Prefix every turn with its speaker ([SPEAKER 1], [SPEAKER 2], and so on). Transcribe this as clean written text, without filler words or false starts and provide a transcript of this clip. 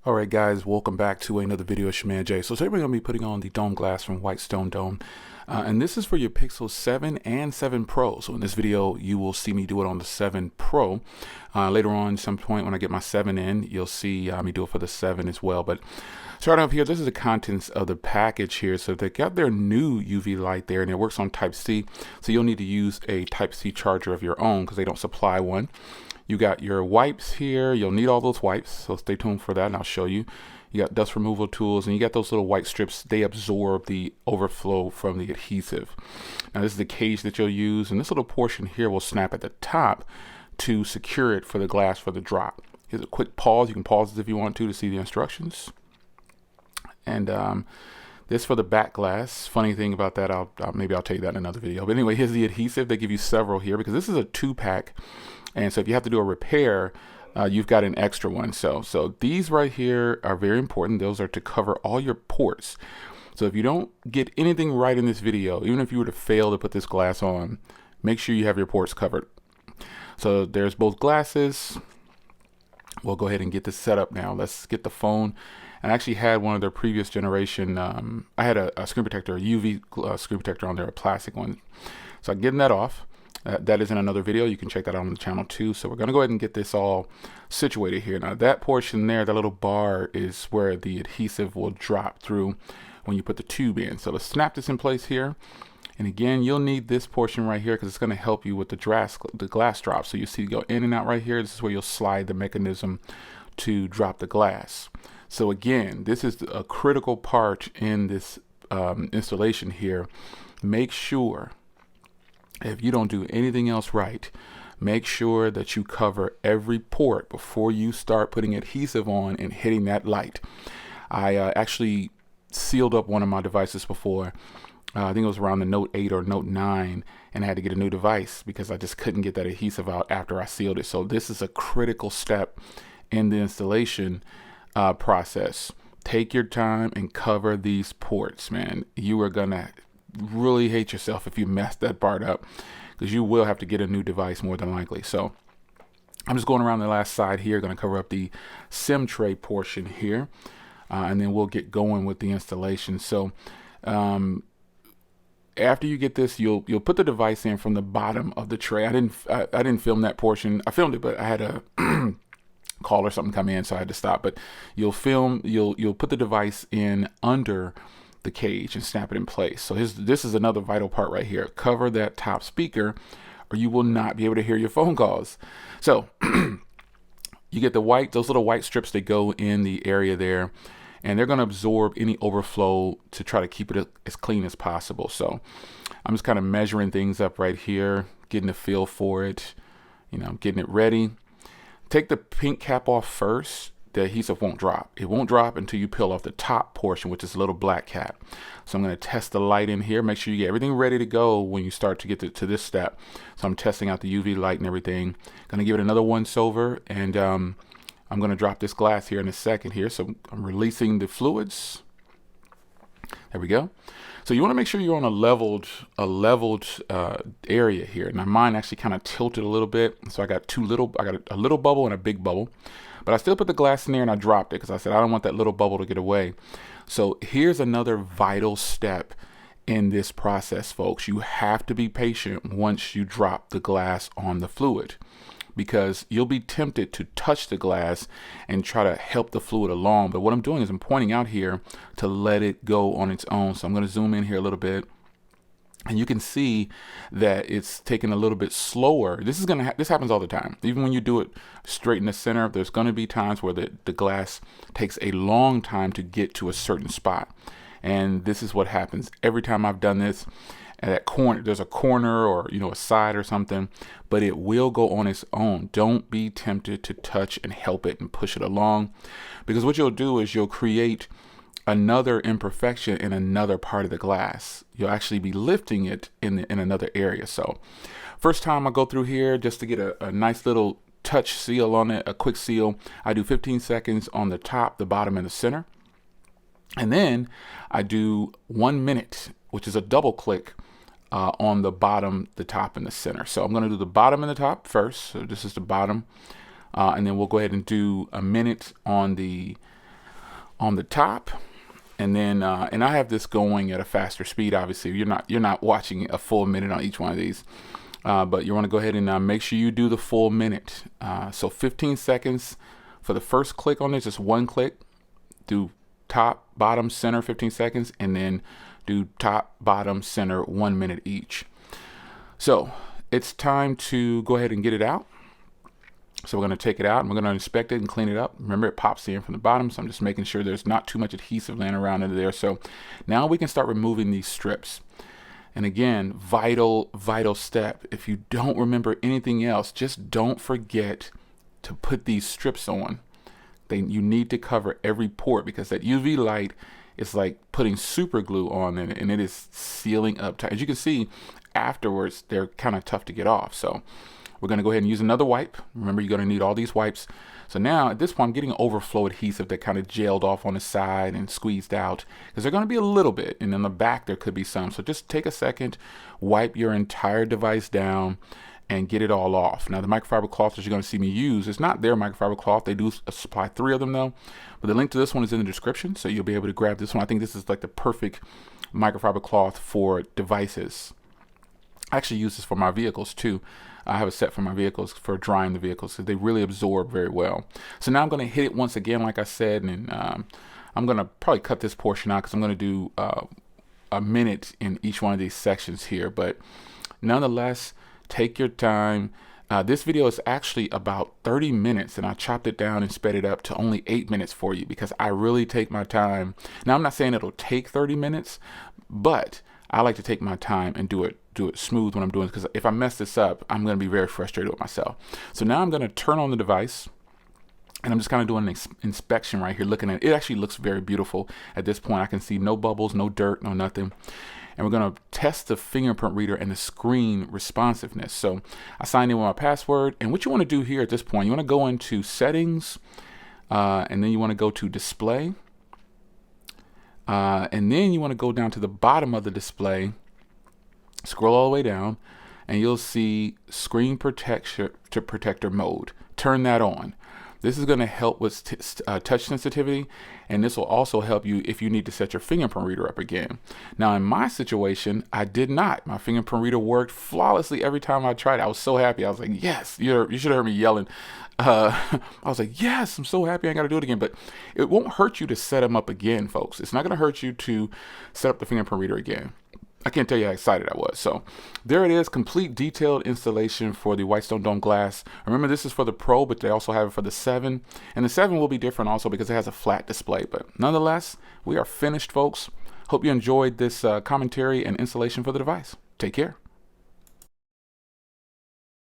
[SPEAKER 1] All right, guys, welcome back to another video of Shaman J. So today we're going to be putting on the dome glass from Whitestone Dome. And this is for your Pixel 7 and 7 Pro. So in this video, you will see me do it on the 7 Pro. Later on, some point when I get my 7 in, you'll see me do it for the 7 as well. But starting up here, this is the contents of the package here. So they got their new UV light there, and it works on Type-C. So you'll need to use a Type-C charger of your own because they don't supply one. You got your wipes here. You'll need all those wipes, so stay tuned for that, and I'll show you. You got dust removal tools, and you got those little white strips. They absorb the overflow from the adhesive. Now, this is the cage that you'll use, and this little portion here will snap at the top to secure it for the glass for the drop. Here's a quick pause. You can pause this if you want to see the instructions. And this for the back glass. Funny thing about that, maybe I'll tell you that in another video. But anyway, here's the adhesive. They give you several here because this is a 2-pack. And so if you have to do a repair, you've got an extra one. So these right here are very important. Those are to cover all your ports. So if you don't get anything right in this video, even if you were to fail to put this glass on, make sure you have your ports covered. So there's both glasses. We'll go ahead and get this set up now. Let's get the phone. And I actually had one of their previous generation. I had a screen protector, a UV screen protector on there, a plastic one. So I'm getting that off. That is in another video. You can check that out on the channel too. So we're going to go ahead and get this all situated here. Now that portion there, that little bar is where the adhesive will drop through when you put the tube in. So let's snap this in place here. And again, you'll need this portion right here because it's going to help you with the glass drop. So you see go in and out right here. This is where you'll slide the mechanism to drop the glass. So again, this is a critical part in this installation here. Make sure, if you don't do anything else right, make sure that you cover every port before you start putting adhesive on and hitting that light. I actually sealed up one of my devices before. I think it was around the Note 8 or Note 9, and I had to get a new device because I just couldn't get that adhesive out after I sealed it. So this is a critical step in the installation process. Take your time and cover these ports, man. You are gonna really hate yourself if you mess that part up, because you will have to get a new device more than likely. So I'm just going around the last side here, going to cover up the SIM tray portion here, and then we'll get going with the installation. So after you get this, you'll put the device in from the bottom of the tray. I didn't film that portion. I filmed it, but I had a call or something come in, so I had to stop. But you'll put the device in under the cage and snap it in place. So this is another vital part right here. Cover that top speaker or you will not be able to hear your phone calls. So you get those little white strips that go in the area there, and they're going to absorb any overflow to try to keep it as clean as possible. So I'm just kind of measuring things up right here, getting a feel for it, getting it ready. Take the pink cap off first. The adhesive won't drop. It won't drop until you peel off the top portion, which is a little black cap. So I'm going to test the light in here. Make sure you get everything ready to go when you start to get to this step. So I'm testing out the UV light and everything. Going to give it another once over, and I'm going to drop this glass here in a second here. So I'm releasing the fluids. There we go. So you want to make sure you're on a leveled area here. Now mine actually kind of tilted a little bit. So I got a little bubble and a big bubble. But I still put the glass in there and I dropped it because I said I don't want that little bubble to get away. So here's another vital step in this process, folks. You have to be patient once you drop the glass on the fluid, because you'll be tempted to touch the glass and try to help the fluid along. But what I'm doing is I'm pointing out here to let it go on its own. So I'm going to zoom in here a little bit. And you can see that it's taking a little bit slower. This happens all the time. Even when you do it straight in the center, there's going to be times where the glass takes a long time to get to a certain spot. And this is what happens every time I've done this. At that corner, there's a corner or a side or something, but it will go on its own. Don't be tempted to touch and help it and push it along, because what you'll do is you'll create another imperfection in another part of the glass. You'll actually be lifting it in another area. So first time I go through here just to get a nice little touch seal on it, a quick seal, I do 15 seconds on the top, the bottom, and the center. And then I do 1 minute, which is a double click on the bottom, the top, and the center. So I'm going to do the bottom and the top first. So this is the bottom. And then we'll go ahead and do a minute on the on the top. And then, and I have this going at a faster speed. Obviously, you're not watching a full minute on each one of these, but you want to go ahead and make sure you do the full minute. So 15 seconds for the first click on this, just one click. Do top, bottom, center, 15 seconds, and then do top, bottom, center, 1 minute each. So it's time to go ahead and get it out. So we're going to take it out and we're going to inspect it and clean it up. Remember, it pops in from the bottom, so I'm just making sure there's not too much adhesive laying around under there. So now we can start removing these strips. And again, vital step. If you don't remember anything else, just don't forget to put these strips on. You need to cover every port, because that UV light is like putting super glue on it, and it is sealing up tight. As you can see, afterwards, they're kind of tough to get off. So we're going to go ahead and use another wipe. Remember, you're going to need all these wipes. So now at this point, I'm getting overflow adhesive that kind of gelled off on the side and squeezed out, because they're going to be a little bit, and in the back there could be some. So just take a second, wipe your entire device down, and get it all off. Now the microfiber cloth that you're going to see me use is not their microfiber cloth. They do supply 3 of them though, but the link to this one is in the description, so you'll be able to grab this one. I think this is like the perfect microfiber cloth for devices. I actually use this for my vehicles too. I have a set for my vehicles for drying the vehicles, so they really absorb very well. So now I'm going to hit it once again, like I said, and I'm going to probably cut this portion out because I'm going to do a minute in each one of these sections here. But nonetheless, take your time. This video is actually about 30 minutes, and I chopped it down and sped it up to only 8 minutes for you, because I really take my time. Now, I'm not saying it'll take 30 minutes, but I like to take my time and do it smooth when I'm doing it, because if I mess this up, I'm going to be very frustrated with myself. So now I'm going to turn on the device, and I'm just kind of doing an inspection right here, looking at it. It actually looks very beautiful at this point. I can see no bubbles, no dirt, no nothing. And we're going to test the fingerprint reader and the screen responsiveness. So I signed in with my password, and what you want to do here at this point, you want to go into settings, and then you want to go to display, and then you want to go down to the bottom of the display, scroll all the way down, and you'll see screen protector mode. Turn that on. This is going to help with touch sensitivity, and this will also help you if you need to set your fingerprint reader up again. Now, in my situation, I did not. My fingerprint reader worked flawlessly every time I tried it. I was so happy. I was like, yes, you should have heard me yelling. I was like, yes, I'm so happy I got to do it again. But it won't hurt you to set them up again, folks. It's not going to hurt you to set up the fingerprint reader again. I can't tell you how excited I was. So there it is, complete detailed installation for the Whitestone Dome glass. Remember, this is for the Pro, but they also have it for the 7. And the 7 will be different also because it has a flat display. But nonetheless, we are finished, folks. Hope you enjoyed this commentary and installation for the device. Take care.